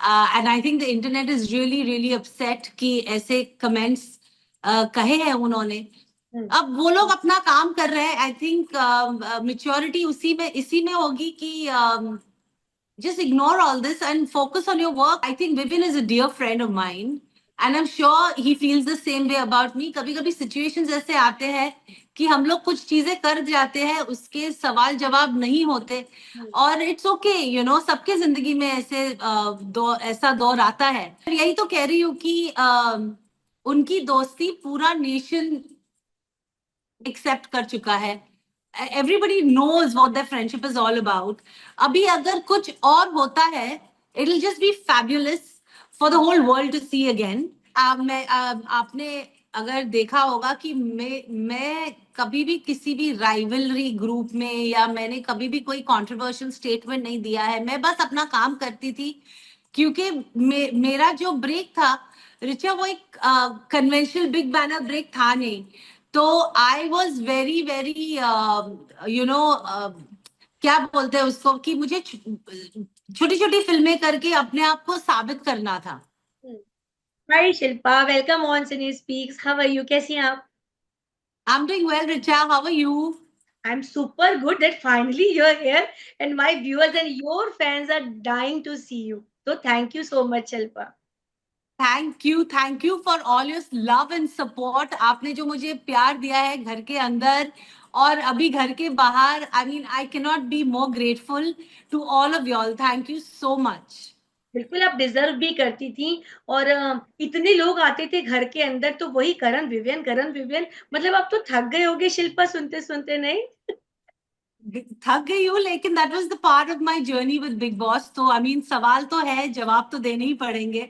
And I think the internet is really really upset कि ऐसे comments कहे हैं उन्होंने। अब वो लोग अपना काम कर रहे हैं। आई थिंक मेच्योरिटी इसी में होगी कि just ignore all this and focus on your work. I think Vipin is a dear friend of mine and I'm sure he feels the same way about me. कभी कभी situations ऐसे आते हैं कि हम लोग कुछ चीजें कर जाते हैं, उसके सवाल जवाब नहीं होते और इट्स ओके, यू नो, सबके जिंदगी में ऐसा दौर आता है। यही तो कह रही हूँ कि उनकी दोस्ती पूरा नेशन एक्सेप्ट कर चुका है। Everybody knows what the friendship is all about. अभी अगर कुछ और होता है, it will just be fabulous for the whole world to see again. आपने अगर देखा होगा कि मैं कभी भी किसी भी राइवलरी ग्रुप में या मैंने कभी भी कोई कंट्रोवर्शियल स्टेटमेंट नहीं दिया है। मैं बस अपना काम करती थी क्योंकि मेरा जो ब्रेक था रिचा, वो एक कन्वेंशनल बिग बैनर ब्रेक था नहीं। तो I was very very you know, क्या बोलते हैं उसको, कि मुझे छोटी छोटी फिल्में करके अपने आप को साबित करना था। Hi Shilpa, welcome on cine speaks. How are you? कैसी हैं आप? I am doing well Richa, how are you? I'm super good that finally you're here and my viewers and your fans are dying to see you. So thank you so much, Shilpa. Thank you for all your love and support. आपने जो मुझे प्यार दिया है घर के अंदर और अभी घर के बाहर, I mean I can not be more grateful to all of you all. Thank you so much. बिल्कुल, आप डिजर्व भी करती थी। और इतने लोग आते थे घर के अंदर, तो वही करण विवियन, मतलब आप तो थक गए होगे शिल्पा सुनते सुनते, नहीं? थक गई हूँ, लेकिन that was the part of my journey with big boss. तो आई मीन सवाल तो है, जवाब तो देने ही पड़ेंगे।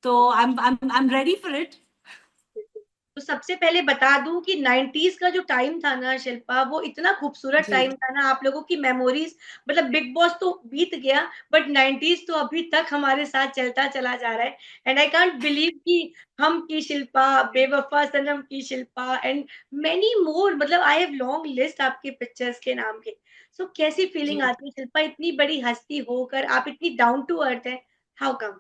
तो I am ready for it. तो सबसे पहले बता दूं कि 90s का जो टाइम था ना शिल्पा, वो इतना खूबसूरत जी। टाइम था ना। आप लोगों की मेमोरीज, मतलब बिग बॉस तो बीत गया, बट 90s तो अभी तक हमारे साथ चलता चला जा रहा है। एंड आई कांट बिलीव कि हम की शिल्पा, बेवफा सनम की शिल्पा एंड मेनी मोर, मतलब आई हैव लॉन्ग लिस्ट आपके पिक्चर्स के नाम के। सो कैसी फीलिंग जी। आती है शिल्पा, इतनी बड़ी हस्ती होकर आप इतनी डाउन टू अर्थ है? How come?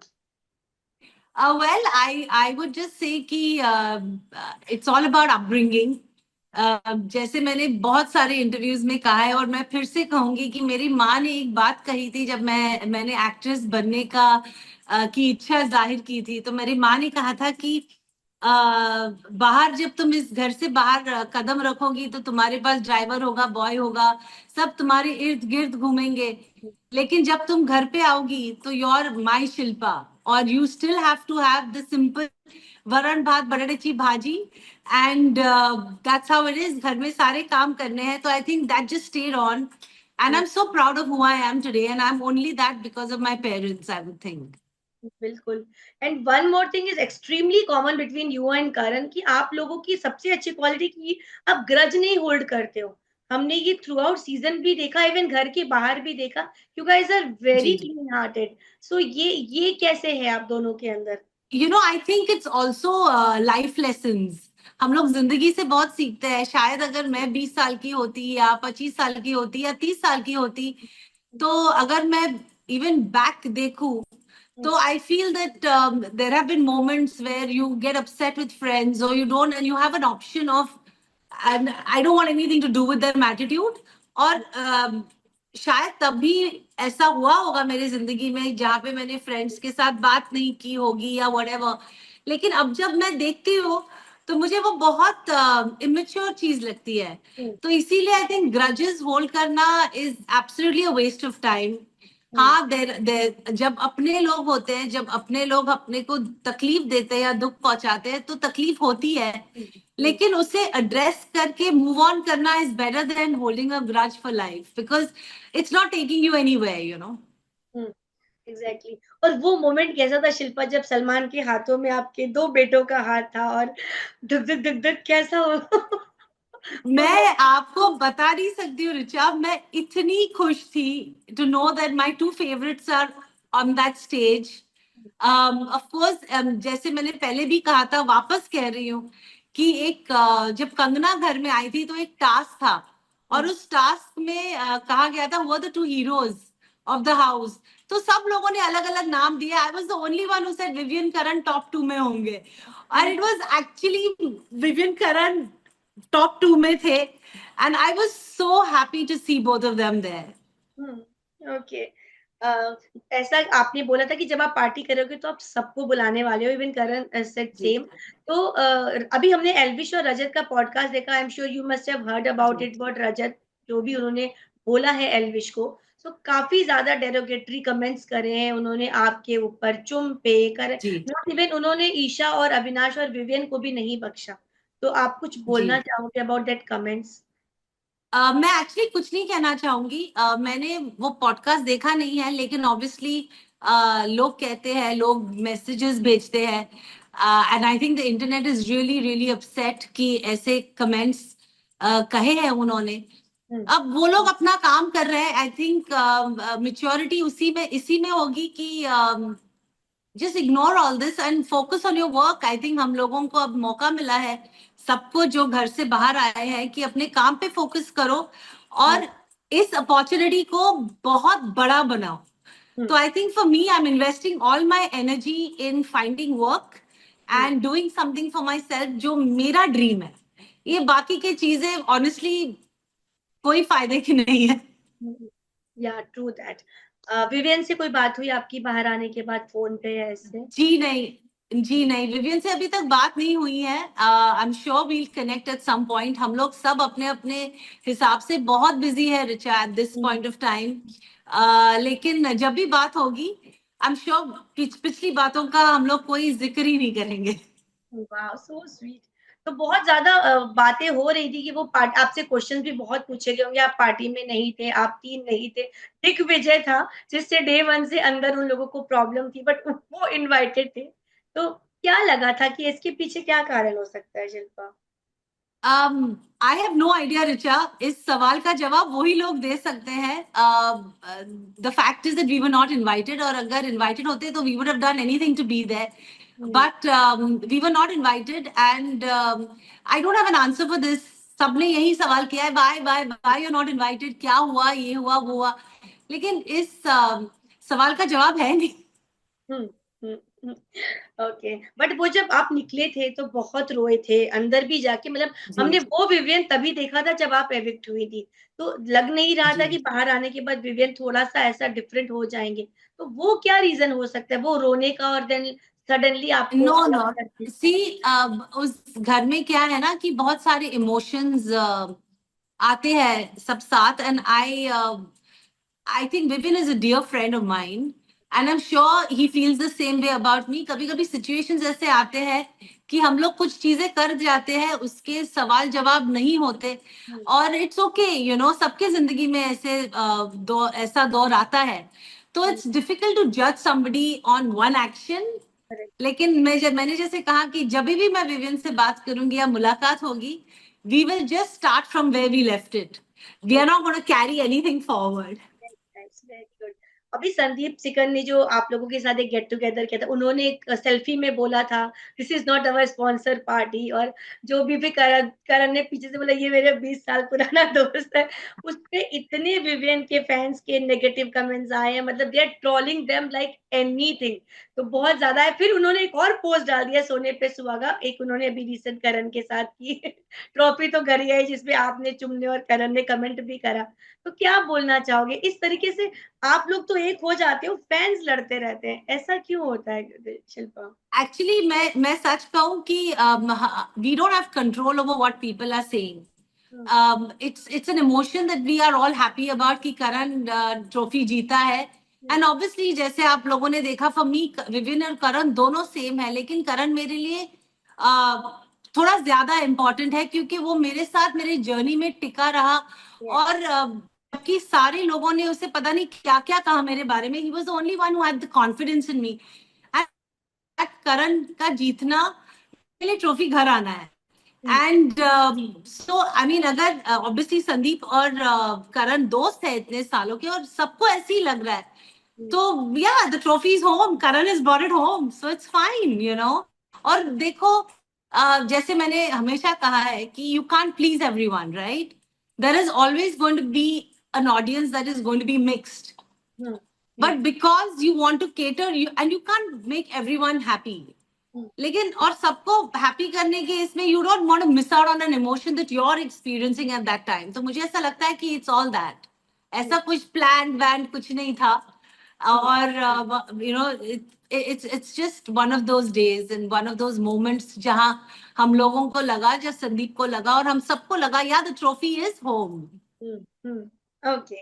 Well, I would just say कि it's all about upbringing. जैसे मैंने बहुत सारे इंटरव्यूज में कहा है और मैं फिर से कहूंगी कि मेरी माँ ने एक बात कही थी जब मैंने एक्ट्रेस बनने की इच्छा जाहिर की थी। तो मेरी माँ ने कहा था कि बाहर जब तुम इस घर से बाहर कदम रखोगी तो तुम्हारे पास ड्राइवर होगा, बॉय होगा, सब तुम्हारे इर्द गिर्द घूमेंगे। लेकिन जब तुम घर पे आओगी तो योर माई शिल्पा, और you still have to have the simple varan bhat batate bhaji and that's how it is. घर में सारे काम करने हैं। तो I think that just stayed on and I am so proud of who I am today and I am only that because of my parents, I would think. बिल्कुल। And one more thing is extremely common between you and Karan, कि आप लोगों की सबसे अच्छी quality की आप grudge नहीं होल्ड करते हो। हमने ये थ्रू आउट सीजन भी देखा, इवन घर के बाहर भी देखा। यू गाइस आर वेरी जी जी। Clean hearted. सो ये कैसे है आप दोनों के अंदर? You know, I think it's also life lessons. हम लोग जिंदगी से बहुत सीखते हैं। शायद अगर मैं 20 साल की होती या 25 साल की होती या 30 साल की होती, तो अगर मैं इवन बैक देखूं, तो I feel that there have been moments where you get upset with friends or you don't, and you have an option of, and I don't want anything to do with their attitude. और शायद तभी ऐसा हुआ होगा मेरी जिंदगी में जहाँ पे मैंने फ्रेंड्स के साथ बात नहीं की होगी या whatever। लेकिन अब जब मैं देखती हूँ तो मुझे वो बहुत इमेच्योर चीज लगती है। तो इसीलिए आई थिंक ग्रजेस होल्ड करना is absolutely a waste of time. हाँ, जब अपने लोग होते हैं, जब अपने लोग अपने को तकलीफ देते हैं या दुख पहुंचाते हैं तो तकलीफ होती है, लेकिन उसे एड्रेस करके मूव ऑन करना is better than holding a grudge for life, because it's not taking you anywhere, you know. Exactly. और वो मोमेंट कैसा था शिल्पा, जब सलमान के हाथों में आपके दो बेटों का हाथ था और धुक धुक कैसा हो? मैं आपको बता नहीं सकती हूँ रिचा, मैं इतनी खुश थी to know that my two favourites are on that stage. Of course, जैसे मैंने पहले भी कहा था, वापस कह रही हूँ कि जब कंगना घर में आई थी तो एक टास्क था और उस टास्क में कहा गया था वो the two heroes of the house. तो सब लोगों ने अलग अलग नाम दिए. I was the only one who said Vivian Karan top 2 में होंगे, और it was actually Vivian Karan top 2 में थे. And I was so happy to see both of them there. Okay. ऐसा आपने बोला था कि जब आप पार्टी करोगे तो आप सबको बुलाने वाले हो, इवन करण सेड सेम. तो अभी हमने एल्विश और रजत का पॉडकास्ट देखा. I am sure you must have heard about it. What Rajat जो भी उन्होंने बोला है एल्विश को, तो काफी ज्यादा डेरोगेटरी कमेंट्स करे हैं उन्होंने आपके ऊपर, चुम पे कर, नॉट इवन उन्होंने ईशा और अविनाश और विवियन को भी नहीं बख्शा. तो आप कुछ बोलना चाहोगे अबाउट दैट कमेंट्स? मैं एक्चुअली कुछ नहीं कहना चाहूंगी. मैंने वो पॉडकास्ट देखा नहीं है, लेकिन ऑब्वियसली लोग कहते हैं, लोग मैसेजेस भेजते हैं, and I think the internet is really really upset कि ऐसे कमेंट्स कहे हैं उन्होंने. अब वो लोग अपना काम कर रहे हैं. आई थिंक मेच्योरिटी इसी में होगी कि just ignore all this and focus on your work. I think हम लोगों को अब मौका मिला है, सबको जो घर से बाहर आए हैं, कि अपने काम पे फोकस करो और इस अपॉर्चुनिटी को बहुत बड़ा बनाओ. तो I think for me, I am investing all my energy in finding work and doing something for my self, जो मेरा ड्रीम है. ये बाकी की चीजें ऑनेस्टली कोई फायदे की नहीं है. या ट्रू दैट. विवियन से कोई बात हुई आपकी बाहर आने के बाद फोन पे या ऐसे? जी नहीं, विवियन से अभी तक बात नहीं हुई है. I am sure we'll connect at some point. हम लोग सब अपने अपने हिसाब से बहुत बिजी है Richa at this point of time. लेकिन जब भी बात होगी, आई एम श्योर पिछली बातों का हम लोग कोई जिक्र ही नहीं करेंगे. वाह, सो स्वीट. तो बहुत ज्यादा बातें हो रही थी कि वो आपसे क्वेश्चन भी बहुत पूछे गए होंगे. आप पार्टी में नहीं थे, आप तीन नहीं थे, दिग्विजय था जिससे डे वन से अंदर उन लोगों को प्रॉब्लम थी, बट वो इनवाइटेड थे. तो क्या लगा था कि इसके पीछे क्या कारण हो सकता है Shilpa? I have no idea Richa. इस सवाल का जवाब वही लोग दे सकते हैं. The fact is that we were not invited, और अगर इनवाइटेड होते तो we would have done anything to be there. But we were not invited, and I don't have an answer for this. सबने यही सवाल किया है, why you're not invited, क्या हुआ, ये हुआ वो हुआ, लेकिन इस सवाल का जवाब है नहीं. ओके. बट वो जब आप निकले थे तो बहुत रोए थे अंदर भी जाके, मतलब हमने वो विवियन तभी देखा था जब आप एविक्ट हुई थी. तो लग नहीं रहा था कि बाहर आने के बाद विवियन थोड़ा सा ऐसा डिफरेंट हो जाएंगे. तो वो क्या रीजन हो सकता है, वो रोने का और देन सडनली आपको नो सी, उस घर में क्या है ना कि बहुत सारे इमोशंस आते हैं सब साथ. And I think Vipin is a dear friend of mine, and I'm sure he feels the same way about me. कभी कभी situations ऐसे आते हैं कि हम लोग कुछ चीजें कर जाते हैं, उसके सवाल जवाब नहीं होते, और इट्स ओके, यू नो, सबके जिंदगी में ऐसा दौर आता है. तो इट्स डिफिकल्ट टू जज समबडी ऑन वन एक्शन. लेकिन मैंने जैसे कहा कि जब भी मैं विवियन से बात करूंगी या मुलाकात होगी, we will just start from where we left it. We are not going to carry anything forward. Very good. अभी संदीप सिकन ने जो आप लोगों के साथ एक गेट टुगेदर किया था, उन्होंने एक सेल्फी में बोला था this is not our sponsor party, और जो भी करण ने पीछे से बोला ये मेरे 20 साल पुराना दोस्त है. उस पे इतने विवियन के फैंस के नेगेटिव कमेंट्स आए हैं, मतलब they are trolling them like anything. तो बहुत ज्यादा है. फिर उन्होंने एक और पोस्ट डाल दिया सोने पे सुहागा, एक उन्होंने अभी रिसेंट करण के साथ की ट्रॉफी तो घर ही आई, जिसमें आपने, चुमने और करण ने कमेंट भी करा. तो क्या बोलना चाहोगे इस तरीके से? आप लोग तो एक हो जाते हो, फैंस लड़ते रहते हैं, ऐसा क्यों होता है शिल्पा? एक्चुअली मैं सच कहूं कि we don't have control over what people are saying. it's an emotion that we are all happy about कि करण ट्रॉफी जीता है. एंड ऑब्वियसली जैसे आप लोगों ने देखा, फॉर मी विविन और करण दोनों सेम है, लेकिन करण मेरे लिए थोड़ा ज्यादा इम्पोर्टेंट है, क्योंकि वो मेरे साथ मेरे जर्नी में टिका रहा. और कि सारे लोगों ने उसे पता नहीं क्या क्या कहा मेरे बारे में. He was the only one who had the confidence in me. Karan का जीतना के लिए ट्रॉफी घर आना है. एंड सो आई मीन, अगर ऑब्वियसली संदीप और करण दोस्त है इतने सालों के, और सबको ऐसे ही लग रहा है, तो yeah the trophy is home, Karan is brought it home, so it's fine, you know. और देखो, जैसे मैंने हमेशा कहा है कि you can't please everyone, right? There is always going to be an audience that is going to be mixed. but because you want to cater, and you can't make everyone happy. लेकिन और सबको happy करने के इसमें you don't want to miss out on an emotion that you're experiencing at that time. तो मुझे ऐसा लगता है कि it's all that. ऐसा कुछ planned वैन कुछ नहीं था. और you know it's just one of those days and one of those moments जहाँ हम लोगों को लगा, जब संदीप को लगा और हम सबको लगा, yeah, the trophy is home. Okay,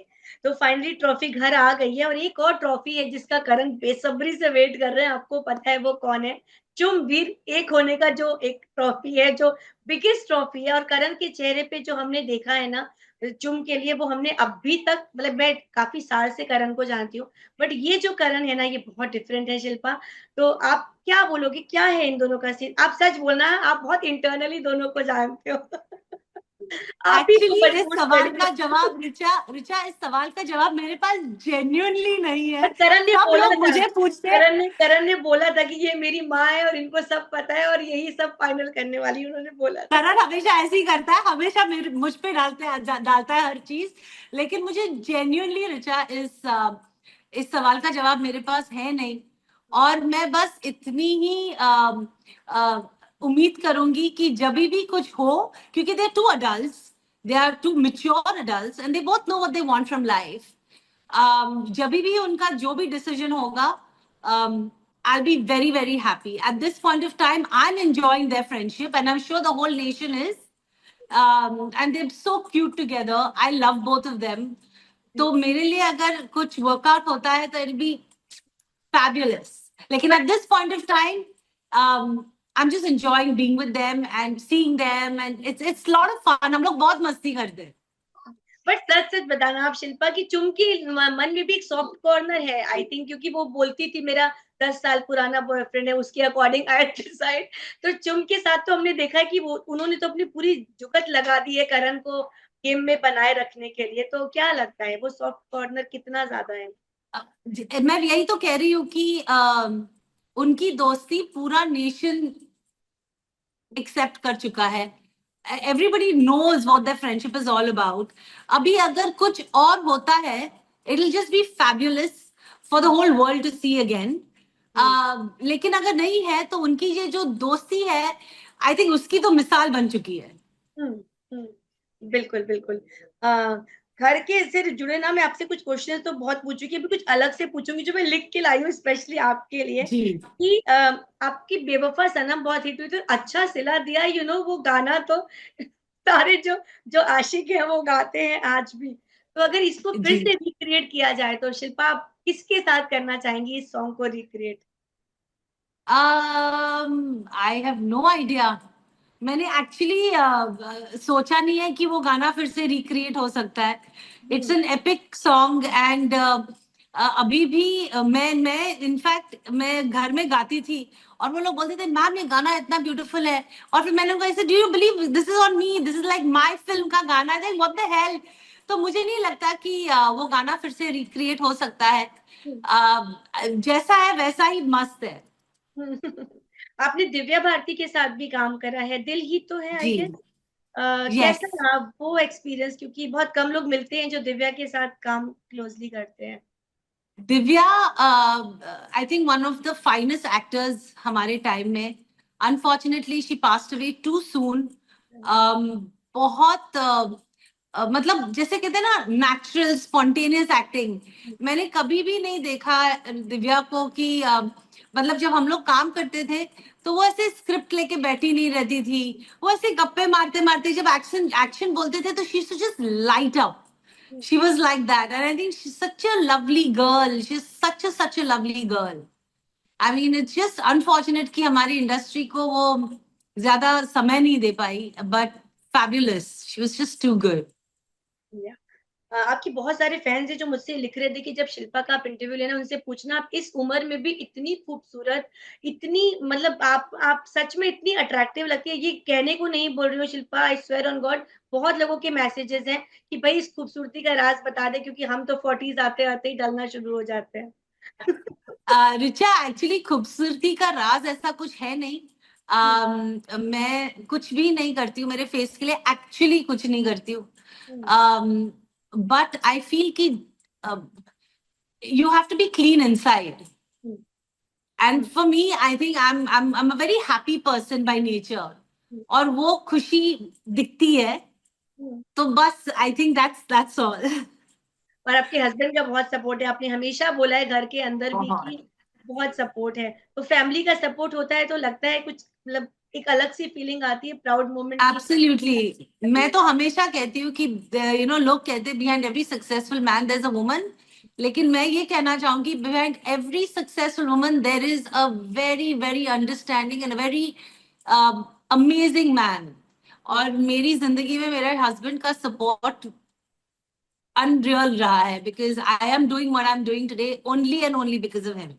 तो फाइनली ट्रॉफी घर आ गई है, और एक और ट्रॉफी है जिसका करण बेसब्री से वेट कर रहे हैं, आपको पता है वो कौन है? चुम्बीर एक होने का जो एक ट्रॉफी है, जो बिगेस्ट ट्रॉफी है, और करण के चेहरे पे जो हमने देखा है ना चुम के लिए, वो हमने अभी तक, मतलब मैं काफी साल से करण को जानती हूँ, बट ये जो करण है ना, ये बहुत डिफरेंट है शिल्पा। तो आप क्या बोलोगे, क्या है इन दोनों का सीन? आप सच बोलना है, आप बहुत इंटरनली दोनों को जानते हो। आप ही एक्चुअली बड़े इस झूठ सवाल बोले। का जवाब ऋचा इस सवाल का जवाब मेरे पास जेन्युइनली नहीं है. पर करण ने सब बोला लोग था, मुझे पूछते हैं. करण ने बोला था कि ये मेरी माँ है और इनको सब पता है और यही सब फाइनल करने वाली, उन्होंने बोला था। करण हमेशा ऐसे ही करता है, हमेशा मुझ पे डालता है हर चीज. लेकिन मुझे जेन्युइनली ऋचा इस सवाल का जवाब मेरे पास है नहीं. और मैं बस इतनी ही उम्मीद करूंगी कि जब भी कुछ हो, क्योंकि they are two adults, they are two mature adults and they both know what they want from life. जब भी उनका जो भी डिसीजन होगा, I'll be very, very happy. At this point of time, I'm enjoying their friendship, and I'm sure the whole nation is. And they're so cute together. I love both of them. तो मेरे लिए अगर कुछ workout होता है तो it'll be fabulous. लेकिन at this point of time, I'm just enjoying being with them and seeing them, and it's a lot of fun. हम लोग बहुत मस्ती करते हैं. बट सच सच बताना आप शिल्पा की चुम की मन में भी एक सॉफ्ट कॉर्नर है, आई थिंक, क्योंकि वो बोलती थी मेरा 10 साल पुराना बॉयफ्रेंड है, उसके अकॉर्डिंग आई डिसाइड। तो चुम के साथ तो हमने देखा है कि वो उन्होंने तो अपनी पूरी जुगत लगा दी है करण को गेम में बनाए रखने के लिए। तो क्या लगता है वो सॉफ्ट कॉर्नर कितना ज्यादा है? मैं यही तो कह रही हूँ कि उनकी दोस्ती पूरा नेशन एक्सेप्ट कर चुका है. Everybody knows what their friendship is all about. अभी अगर कुछ और होता है, it will just be fabulous for the whole world to see again. लेकिन अगर नहीं है तो उनकी ये जो दोस्ती है, आई थिंक उसकी तो मिसाल बन चुकी है. बिल्कुल बिल्कुल। घर के से जुड़े ना, मैं आपसे कुछ क्वेश्चन तो बहुत पूछूंगी, अभी कुछ अलग से पूछूंगी जो मैं लिख के लाई हूँ स्पेशली आपके लिए। जी. कि आपकी बेवफा सनम बहुत हिट हुई, तो अच्छा सिला दिया, वो गाना तो सारे जो जो आशिक हैं वो गाते हैं आज भी। तो अगर इसको फिर जी. से रिक्रिएट किया जाए तो शिल्पा आप किसके साथ करना चाहेंगी इस सॉन्ग को recreate? I have no idea. मैंने एक्चुअली सोचा नहीं है कि वो गाना फिर से रिक्रिएट हो सकता है. It's an epic song and अभी भी मैं इनफैक्ट मैं घर में गाती थी और वो लोग बोलते थे मैम ये गाना इतना ब्यूटीफुल है. और फिर मैंने उनको ऐसे, do you believe this is on me, this is like my film का गाना है, व्हाट द हेल. तो मुझे नहीं लगता कि वो गाना फिर से रिक्रिएट हो सकता है. जैसा है वैसा ही मस्त है. आपने दिव्या भारती के साथ भी काम करा है, दिल ही तो है आई जी. गेस। यस. कैसा रहा वो एक्सपीरियंस, क्योंकि बहुत कम लोग मिलते हैं जो दिव्या के साथ काम क्लोजली करते हैं। Divya, I think one of the finest actors हमारे टाइम में. Unfortunately she passed away too soon. बहुत मतलब जैसे कहते हैं ना, नेचुरल स्पॉन्टेनियस एक्टिंग. मैंने कभी भी नहीं देखा दिव्या को कि मतलब जब हम लोग काम करते थे तो वो ऐसे स्क्रिप्ट लेके बैठी नहीं रहती थी. वो ऐसे गप्पे मारते मारते जब एक्शन एक्शन बोलते थे तो she just light up. She was like that, and I think she's such a lovely girl. She's such a lovely girl. I mean, it's just unfortunate कि हमारी इंडस्ट्री को वो ज्यादा समय नहीं दे पाई, but fabulous. She was just too good. आपकी बहुत सारे फैंस हैं जो मुझसे लिख रहे थे कि जब शिल्पा का आप इंटरव्यू लेना, उनसे पूछना आप इस उम्र में भी इतनी खूबसूरत, इतनी, मतलब आप सच में इतनी अट्रैक्टिव लगती है। ये कहने को नहीं बोल रही हूँ Shilpa, I swear on God, बहुत लोगों के मैसेजेस हैं कि भाई इस खूबसूरती का राज बता दे, क्योंकि हम तो 40s आते आते ही डलना शुरू हो जाते हैं। रिचा, एक्चुअली खूबसूरती का राज ऐसा कुछ है नहीं. मैं कुछ भी नहीं करती हूँ मेरे फेस के लिए, एक्चुअली कुछ नहीं करती हूँ. बट आई फील कि you have to be clean inside. Hmm, And for me, I think I'm a very happy person by nature. हम्म, और वो खुशी दिखती है, हम्म। तो बस I think that's all. और आपके हस्बैंड का बहुत सपोर्ट है, आपने हमेशा बोला है घर के अंदर भी बहुत। कि बहुत सपोर्ट है। तो फैमिली का सपोर्ट होता है तो लगता है कुछ मतलब एक अलग सी फीलिंग आती है, प्राउड मोमेंट की। एब्सोल्युटली, मैं तो हमेशा कहती हूँ कि लोग कहते हैं behind every successful man there is a woman, लेकिन मैं ये कहना चाहूंगी behind every successful woman there is a very very understanding and very amazing man. और मेरी जिंदगी में मेरे हस्बैंड का सपोर्ट अनरियल रहा है, because I am doing what I am doing today only and only because of him.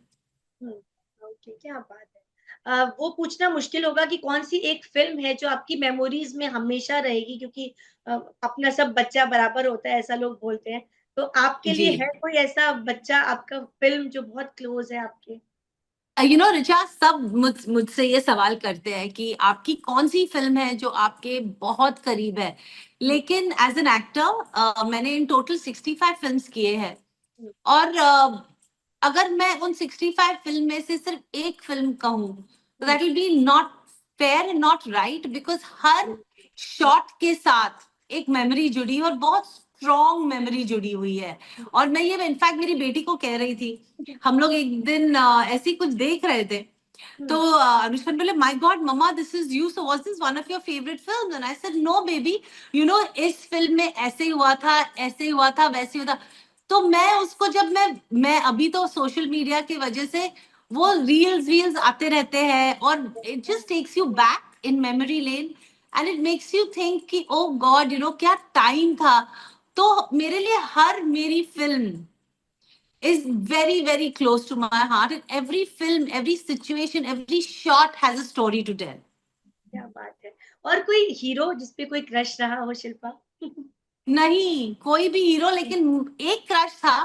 Okay, क्या बात है। वो पूछना मुश्किल होगा कि कौन सी एक फिल्म है जो आपकी मेमोरीज में हमेशा रहेगी, क्योंकि अपना सब बच्चा बराबर होता है ऐसा लोग बोलते हैं। तो आपके जी, लिए है कोई ऐसा बच्चा आपका फिल्म जो बहुत क्लोज है आपके? ऋचा, सब मुझसे ये सवाल करते हैं कि आपकी कौन सी फिल्म है जो आपके बहुत करीब है। हम्म, लेकिन एज एन एक्टर मैंने इन टोटल 65 फिल्म्स किए हैं। हम्म, और अगर मैं उन 65 फिल्म में से सिर्फ एक फिल्म कहूँ तो hmm, that will be not fair and not right, because हर हम्म, शॉट के साथ एक मेमोरी जुड़ी और बहुत स्ट्रॉन्ग मेमोरी जुड़ी हुई है। और मैं ये इनफैक्ट मेरी बेटी को कह रही थी, हम लोग एक दिन ऐसे ही कुछ देख रहे थे, तो हम्म, अनुष्का बोले, my god mama, this is you, so was this one of your favourite films? And I said, no baby, इस फिल्म में ऐसे हुआ था, ऐसे हुआ था, वैसे हुआ था। तो मैं उसको जब मैं अभी तो सोशल मीडिया की वजह से वो रील्स रील्स आते रहते हैं और it just takes you back in memory lane and it makes you think कि ओ गॉड, क्या टाइम था। तो मेरे लिए हर मेरी film is very, very close to my heart. And every film, every situation, every shot has a story to tell. क्या बात है। और कोई हीरो जिसपे कोई क्रश रहा हो, शिल्पा? नहीं कोई भी हीरो, लेकिन एक क्रश था,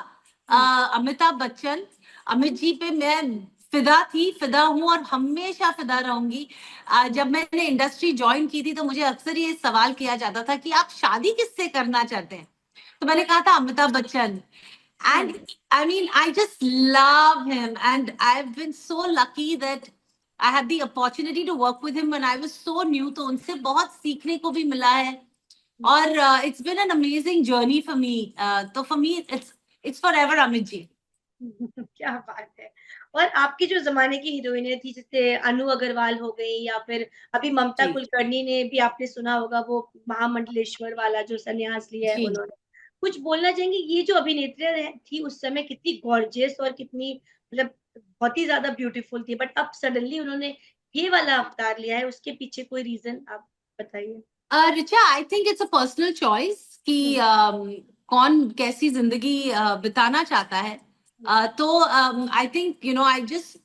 अमिताभ बच्चन। अमित जी पे मैं फिदा थी, फिदा हूं और हमेशा फिदा रहूंगी। जब मैंने इंडस्ट्री ज्वाइन की थी तो मुझे अक्सर ये सवाल किया जाता था कि आप शादी किससे करना चाहते हैं, तो मैंने कहा था Amitabh Bachchan. And I mean, I just love him, and I've been so lucky that I had the opportunity to work with him when I was so new. तो उनसे बहुत सीखने को भी मिला है और it's been an amazing journey for me. तो for me it's forever Amit ji. क्या बात है। और आपकी जो जमाने की हीरोइनें थी, जैसे अनु अग्रवाल हो गई, या फिर अभी ममता जी कुलकर्णी ने भी, आपने सुना होगा वो महामंडलेश्वर वाला जो संन्यास लिया है जी। उन्होंने, कुछ बोलना चाहेंगे? ये जो अभिनेत्री थी उस समय कितनी गॉर्जियस और कितनी मतलब बहुत ही ज्यादा ब्यूटीफुल थी, बट अब सडनली उन्होंने ये वाला अवतार लिया है, उसके पीछे कोई रीजन आप बताइए। रिचा, आई think it's a personal choice कि हम्म, कौन कैसी जिंदगी बिताना चाहता है। तो I think I just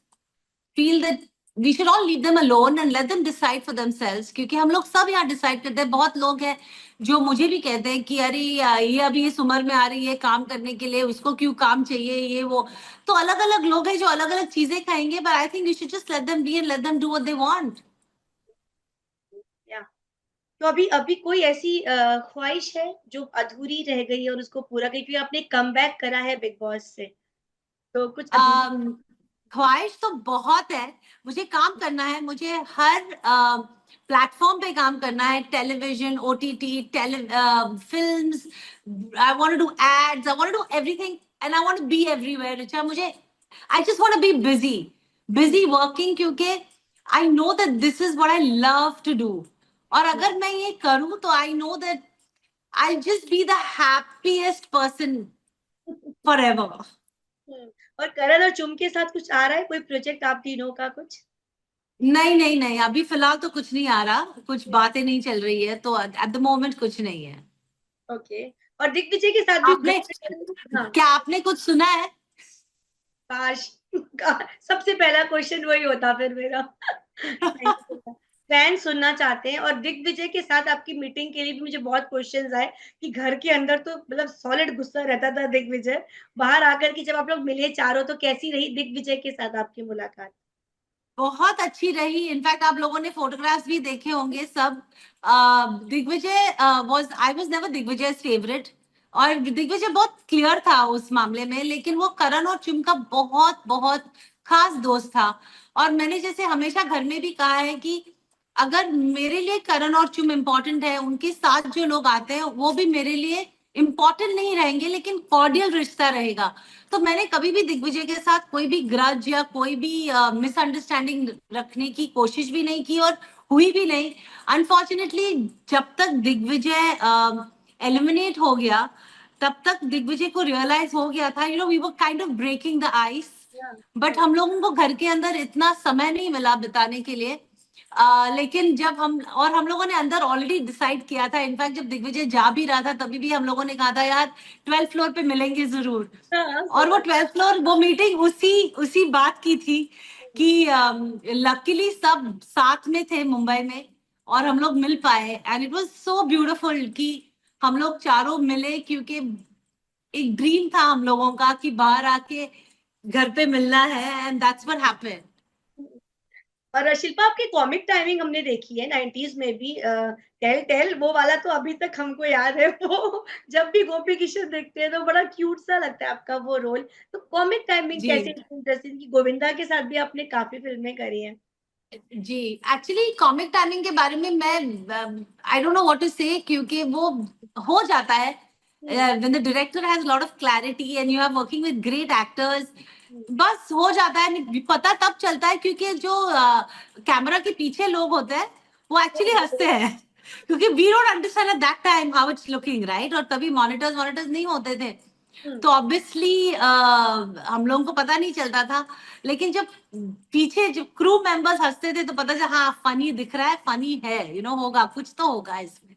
feel that we should all leave them alone and let them decide for themselves, क्योंकि हम लोग सब यहाँ डिसाइड करते हैं। बहुत लोग हैं जो मुझे भी कहते हैं कि अरे ये अभी इस उम्र में आ रही है काम करने के लिए, उसको क्यों काम चाहिए, ये वो। तो अलग अलग लोग हैं जो अलग अलग चीजें कहेंगे, but I think you should just let them be and let them do what they want. या तो अभी अभी कोई ऐसी ख्वाहिश है जो अधूरी रह गई और उसको पूरा करी, क्योंकि आपने कम बैक करा है बिग बॉस से, तो कुछ अधूरी? um, ख्वाहिश तो बहुत है, मुझे काम करना है, मुझे हर प्लेटफॉर्म पे काम करना है, television, OTT, films, I want to do ads, I want to do everything and I want to be everywhere. Richa, मुझे I just want to be busy, busy working, क्योंकि I know that this is what I love to do. और अगर मैं ये करूं तो I know that I just be the happiest person forever. और करण और चुम के साथ कुछ आ रहा है, कोई प्रोजेक्ट आप तीनों का कुछ? नहीं नहीं नहीं, अभी फिलहाल तो कुछ नहीं आ रहा, कुछ बातें नहीं चल रही है, तो एट द मोमेंट कुछ नहीं है। ओके। और दिग्विजय के साथ भी आपने हाँ। क्या आपने कुछ सुना है? काश सबसे पहला क्वेश्चन वही होता फिर मेरा। फैन सुनना चाहते हैं, और दिग्विजय के साथ आपकी मीटिंग के लिए भी मुझे बहुत क्वेश्चंस आए कि घर के अंदर तो मतलब सॉलिड गुस्सा रहता था दिग्विजय, बाहर आकर के जब आप लोग मिले चारों तो कैसी रही दिग्विजय के साथ आपकी मुलाकात? बहुत अच्छी रही, इनफैक्ट आप लोगों ने फोटोग्राफ्स भी देखे होंगे सब। Digvijay was I was never Digvijay's favourite, और दिग्विजय बहुत क्लियर था उस मामले में, लेकिन वो करण और चुम का बहुत बहुत खास दोस्त था। और मैंने जैसे हमेशा घर में भी कहा है कि अगर मेरे लिए करण और चुम इम्पोर्टेंट है, उनके साथ जो लोग आते हैं वो भी मेरे लिए इम्पोर्टेंट नहीं रहेंगे, लेकिन कॉर्डियल रिश्ता रहेगा। तो मैंने कभी भी दिग्विजय के साथ कोई भी ग्रज या कोई भी मिसअंडरस्टैंडिंग रखने की कोशिश भी नहीं की, और हुई भी नहीं। अनफॉर्चुनेटली जब तक दिग्विजय एलिमिनेट हो गया, तब तक दिग्विजय को रियलाइज हो गया था, we were kind of breaking the ice. But हम लोगों को घर के अंदर इतना समय नहीं मिला बिताने के लिए। लेकिन जब हम लोगों ने अंदर ऑलरेडी डिसाइड किया था, इनफैक्ट जब दिग्विजय जा भी रहा था तभी भी हम लोगों ने कहा था यार 12th फ्लोर पे मिलेंगे जरूर। और वो 12th फ्लोर, वो मीटिंग उसी उसी बात की थी कि लकीली सब साथ में थे मुंबई में, और हम लोग मिल पाए, and it was so beautiful कि हम लोग चारों मिले, क्योंकि एक ड्रीम था हम लोगों का कि बाहर आके घर पे मिलना है, एंड दैट्स व्हाट हैपेंड। और शिल्पा, आपकी कॉमिक टाइमिंग हमने देखी है 90s में भी, टेल टेल वो वाला तो अभी तक हमको याद है। वो जब भी गोपी किशन देखते हैं तो बड़ा क्यूट सा लगता है आपका वो रोल। तो कॉमिक टाइमिंग जी कैसे इंटरेस्टिंग की, गोविंदा के साथ भी आपने काफी फिल्में करी हैं। जी, एक्चुअली कॉमिक टाइमिंग के बारे में मैं I don't know what to say, क्योंकि वो हो जाता है when the director has lot of clarity and you are working with great actors. बस हो जाता है, पता तब चलता है क्योंकि जो कैमरा के पीछे लोग होते हैं वो एक्चुअली हंसते हैं, क्योंकि we don't understand at that time how it's looking right, और तभी मॉनिटर्स मॉनिटर्स नहीं होते थे। तो ऑब्वियसली हम लोगों को पता नहीं चलता था, लेकिन जब पीछे जब क्रू मेंबर्स हंसते थे तो पता चला हाँ फनी दिख रहा है, फनी है, होगा कुछ तो होगा इसमें।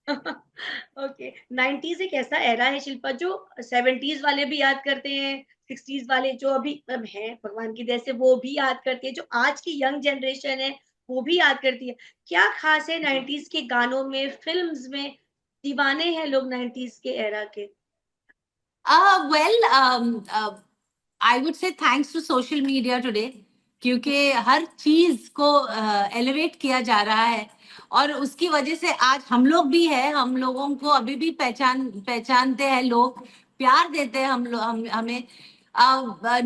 ओके, 90s एक ऐसा एरा है शिल्पा जो 70s वाले भी याद करते हैं, 60s वाले जो अभी अब हैं भगवान की दया से वो भी याद करते हैं, जो आज की यंग जनरेशन है वो भी याद करती है। क्या खास है 90s के गानों में, फिल्म्स में? दीवाने हैं लोग 90s के एरा के। Well, I would say thanks to social media today, क्योंकि हर चीज को एलिवेट किया जा रहा है, और उसकी वजह से आज हम लोग भी है, हम लोगों को अभी भी पहचानते हैं लोग, प्यार देते हैं हमें।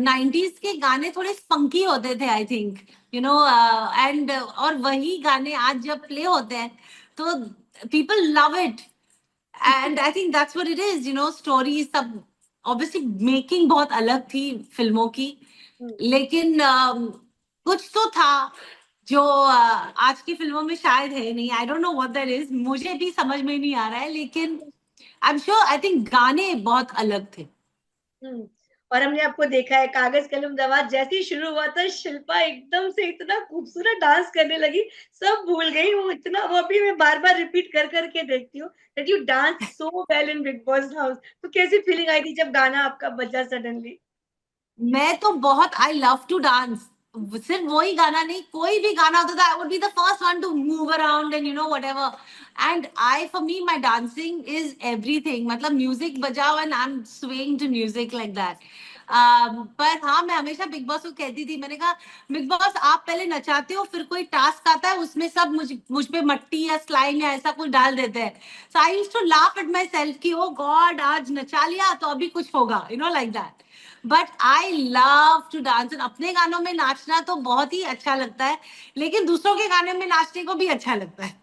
90s के गाने थोड़े स्पंकी होते थे आई थिंक, एंड और वही गाने आज जब प्ले होते हैं तो people love it, and I think that's what it is, story सब ऑब्वियसली मेकिंग बहुत अलग थी फिल्मों की, लेकिन कुछ तो था जो आज की फिल्मों में शायद है नहीं। आई don't know what that is, मुझे भी समझ में नहीं आ रहा है, लेकिन आई एम श्योर, आई थिंक गाने बहुत अलग थे। हम्म। और हमने आपको देखा है कागज कलम दवात जैसे ही शुरू हुआ था, शिल्पा एकदम से इतना खूबसूरत डांस करने लगी, सब भूल गई वो इतना। वो अभी मैं बार बार रिपीट कर करके देखती हूँ that you dance so well in big boss house. तो कैसी फीलिंग आई थी जब गाना आपका बजा सडनली? मैं तो बहुत, आई लव टू डांस, सिर्फ वही गाना नहीं, कोई भी गाना होता था I would be the first one to move around and whatever. And I, for me my dancing is everything, मतलब म्यूजिक बजाओ and I am swing to music like that. पर हाँ, मैं हमेशा बिग बॉस को कहती थी, मैंने कहा बिग बॉस आप पहले नचाते हो, फिर कोई टास्क आता है उसमें सब मुझ पे मट्टी या स्लाइम या ऐसा कुछ डाल देते हैं। So I used to laugh at myself कि ओ गॉड आज नचा लिया तो अभी कुछ होगा, like that. But I love to dance, अपने गानों में नाचना तो बहुत ही अच्छा लगता है, लेकिन दूसरों के गानों में नाचने को भी अच्छा लगता है।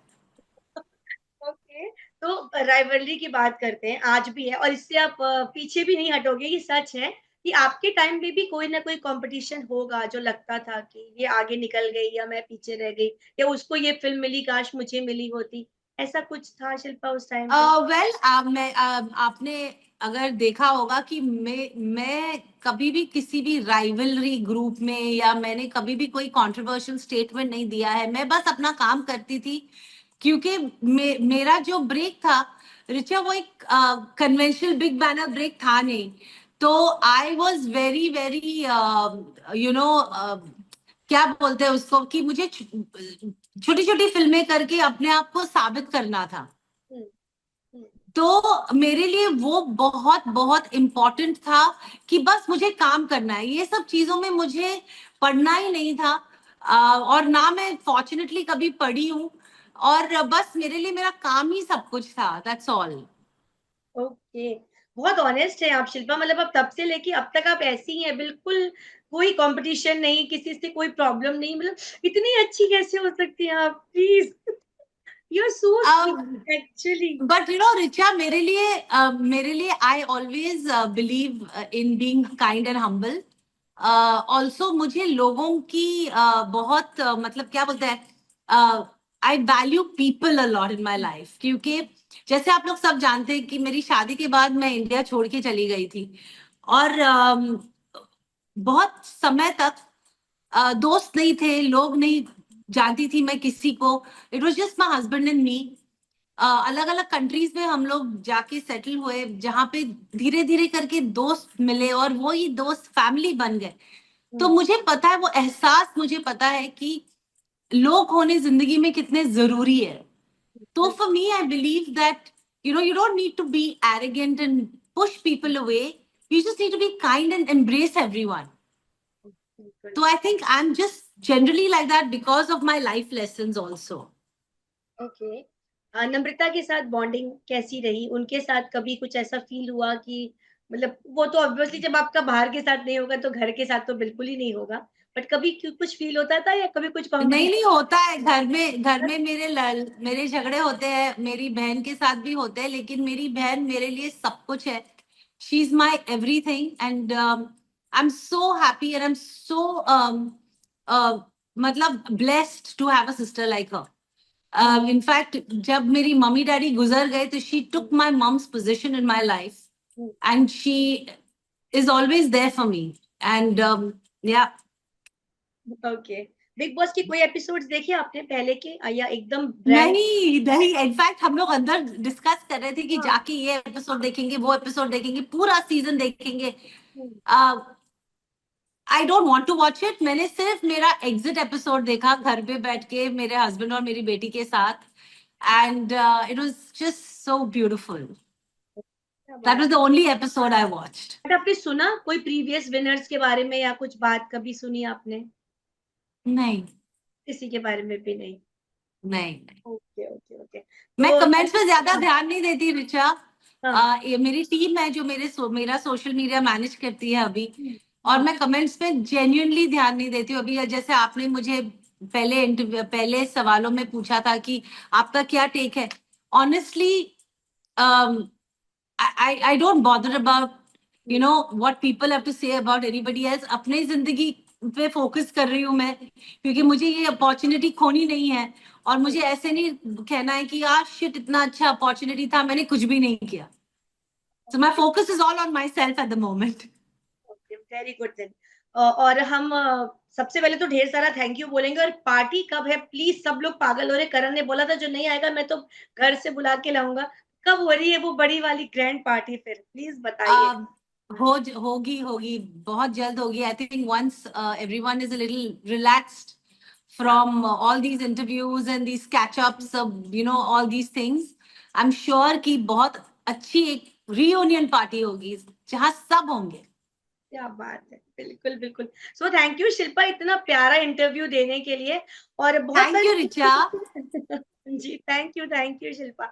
ओके, तो राइवलरी की बात करते हैं, आज भी है और इससे आप पीछे भी नहीं हटोगे, ये सच है कि आपके टाइम में भी कोई ना कोई कंपटीशन होगा जो लगता था कि ये आगे निकल गई या मैं पीछे रह गई, या उसको ये फिल्म मिली काश मुझे मिली होती। ऐसा कुछ था शिल्पा उस टाइम पे? वेल, आपने अगर देखा होगा कि मैं कभी भी किसी भी राइवलरी ग्रुप में, या मैंने कभी भी कोई कंट्रोवर्शियल स्टेटमेंट नहीं दिया है, मैं बस अपना काम करती थी, क्योंकि मेरा जो ब्रेक था रिचा, वो एक कन्वेंशनल बिग बैनर ब्रेक था नहीं। तो आई वॉज वेरी वेरी क्या बोलते हैं उसको, कि मुझे छोटी छोटी फिल्में करके अपने आप को साबित करना था। हम्म, हम्म, तो मेरे लिए वो बहुत बहुत इम्पोर्टेंट था कि बस मुझे काम करना है, ये सब चीजों में मुझे पढ़ना ही नहीं था। और ना मैं फॉर्चुनेटली कभी पढ़ी हूँ, और बस मेरे लिए मेरा काम ही सब कुछ था, दैट्स ऑल। ओके। बहुत ऑनेस्ट है आप शिल्पा, मतलब अब तब से लेके अब तक आप ऐसी ही हैं, बिल्कुल कोई कंपटीशन नहीं, किसी से कोई प्रॉब्लम नहीं, मतलब इतनी अच्छी कैसे हो सकती हैं आप, please. You are so sweet actually. But Richa, मेरे लिए I always believe in being kind and humble. Also मुझे लोगों की बहुत मतलब क्या बोलते हैं, I value people a lot in my life, क्योंकि जैसे आप लोग सब जानते हैं कि मेरी शादी के बाद मैं इंडिया छोड़ के चली गई थी, और बहुत समय तक दोस्त नहीं थे, लोग नहीं जानती थी मैं किसी को। It was just my husband and me. अलग अलग कंट्रीज में हम लोग जाके सेटल हुए, जहाँ पे धीरे धीरे करके दोस्त मिले और वो ही दोस्त फैमिली बन गए। तो मुझे पता है, वो एहसास मुझे पता है कि लोग होने जिंदगी में कितने जरूरी है। तो for me I believe that you don't need to be arrogant and push people away, you just need to be kind and embrace everyone. So I think I'm just generally like that because of my life lessons also. Okay. Namrata के साथ bonding कैसी रही? उनके साथ कभी कुछ ऐसा feel हुआ कि मतलब वो तो ऑब्वियसली जब आपका बाहर के साथ नहीं होगा तो घर के साथ तो बिल्कुल ही नहीं होगा, बट कभी कुछ फील होता था या कभी कुछ नहीं नहीं, होता है घर कॉम्प्लिकेशन? में मेरे झगड़े होते हैं, मेरी बहन के साथ भी होते हैं, लेकिन मेरी बहन मेरे लिए सब कुछ है। She is my everything, and I am so happy and I am so मतलब blessed to have a sister like her. In fact जब मेरी मम्मी डैडी गुजर गए तो she took my mum's position in my life, and she is always there for me, and yeah. Okay. Bigg Boss की कोई episodes देखे आपने पहले के, या एकदम ब्रांड? नहीं नहीं, इनफैक्ट हम लोग अंदर डिस्कस कर रहे थे कि हाँ। जाके ये एपिसोड देखेंगे, वो एपिसोड देखेंगे, पूरा सीजन देखेंगे। I don't want to watch it. मैंने सिर्फ मेरा एग्जिट एपिसोड देखा घर पे बैठ के मेरे हस्बैंड और मेरी बेटी के साथ, and it was just so beautiful. क्या दैट बात। Was the only episode I watched. But आपने सुना कोई प्रीवियस विनर्स के बारे में, या कुछ बात कभी सुनी आपने? नहीं किसी के बारे में भी नहीं? नहीं, ओके ओके ओके। मैं तो कमेंट्स पे ज्यादा ध्यान नहीं देती रिचा। हाँ। ये मेरी टीम है जो मेरा सोशल मीडिया मैनेज करती है अभी, और हम्म, मैं कमेंट्स पे जेन्युइनली ध्यान नहीं देती हूँ। अभी जैसे आपने मुझे पहले सवालों में पूछा था कि आपका क्या टेक है, honestly I don't bother about what people have to say about anybody else. अपने जिंदगी पे फोकस कर रही हूँ मैं, क्योंकि मुझे ये अपॉर्चुनिटी खोनी नहीं है, और मुझे ऐसे नहीं कहना है कि यार शिट इतना अच्छा अपॉर्चुनिटी था, मैंने कुछ भी नहीं किया। So my focus is all on myself at the moment. Very good then. और हम सबसे पहले तो ढेर सारा थैंक यू बोलेंगे, और पार्टी कब है प्लीज, सब लोग पागल हो रहे। करण ने बोला था जो नहीं आएगा मैं तो घर से बुला के लाऊंगा, कब हो रही है वो बड़ी वाली ग्रैंड पार्टी, फिर प्लीज बताइए। Um, होगी होगी, बहुत जल्द होगी। I think once everyone is a little relaxed from all these interviews and these catch ups, all these things, I'm sure कि बहुत अच्छी एक reunion party होगी जहां सब होंगे। क्या बात है, बिल्कुल बिल्कुल। सो थैंक यू शिल्पा इतना प्यारा इंटरव्यू देने के लिए, और बहुत थैंक सारी यू रिचा। जी थैंक यू शिल्पा।